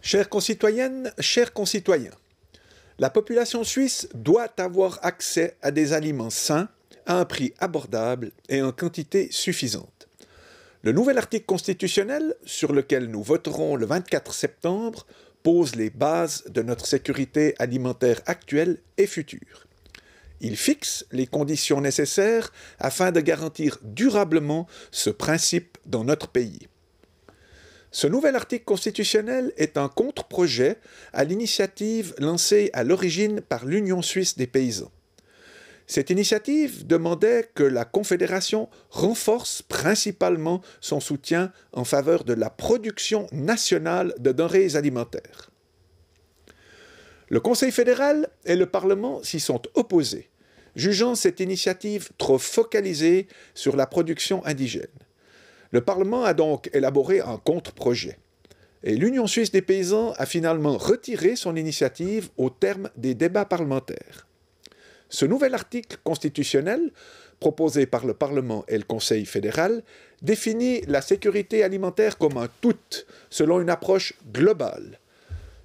Chères concitoyennes, chers concitoyens, la population suisse doit avoir accès à des aliments sains, à un prix abordable et en quantité suffisante. Le nouvel article constitutionnel, sur lequel nous voterons le 24 septembre, pose les bases de notre sécurité alimentaire actuelle et future. Il fixe les conditions nécessaires afin de garantir durablement ce principe dans notre pays. Ce nouvel article constitutionnel est un contre-projet à l'initiative lancée à l'origine par l'Union suisse des paysans. Cette initiative demandait que la Confédération renforce principalement son soutien en faveur de la production nationale de denrées alimentaires. Le Conseil fédéral et le Parlement s'y sont opposés, jugeant cette initiative trop focalisée sur la production indigène. Le Parlement a donc élaboré un contre-projet. Et l'Union suisse des paysans a finalement retiré son initiative au terme des débats parlementaires. Ce nouvel article constitutionnel, proposé par le Parlement et le Conseil fédéral, définit la sécurité alimentaire comme un tout, selon une approche globale.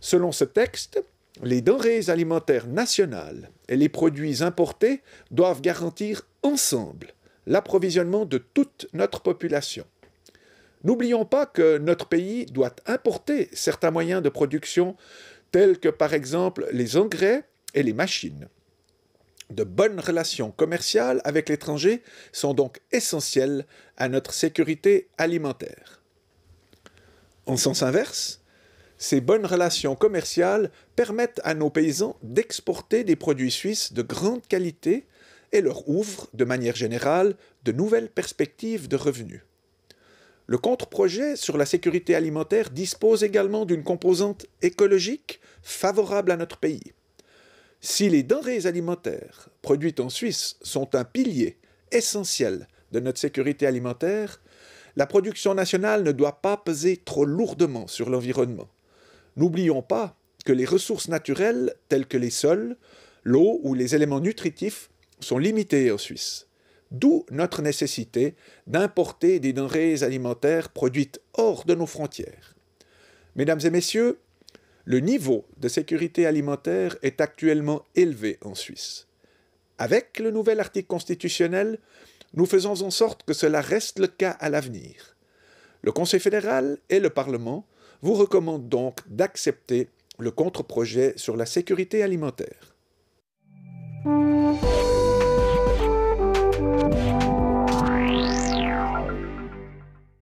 Selon ce texte, les denrées alimentaires nationales et les produits importés doivent garantir ensemble l'approvisionnement de toute notre population. N'oublions pas que notre pays doit importer certains moyens de production, tels que par exemple les engrais et les machines. De bonnes relations commerciales avec l'étranger sont donc essentielles à notre sécurité alimentaire. En sens inverse, ces bonnes relations commerciales permettent à nos paysans d'exporter des produits suisses de grande qualité et leur ouvrent, de manière générale, de nouvelles perspectives de revenus. Le contre-projet sur la sécurité alimentaire dispose également d'une composante écologique favorable à notre pays. Si les denrées alimentaires produites en Suisse sont un pilier essentiel de notre sécurité alimentaire, la production nationale ne doit pas peser trop lourdement sur l'environnement. N'oublions pas que les ressources naturelles telles que les sols, l'eau ou les éléments nutritifs sont limitées en Suisse. D'où notre nécessité d'importer des denrées alimentaires produites hors de nos frontières. Mesdames et messieurs, le niveau de sécurité alimentaire est actuellement élevé en Suisse. Avec le nouvel article constitutionnel, nous faisons en sorte que cela reste le cas à l'avenir. Le Conseil fédéral et le Parlement vous recommandent donc d'accepter le contre-projet sur la sécurité alimentaire.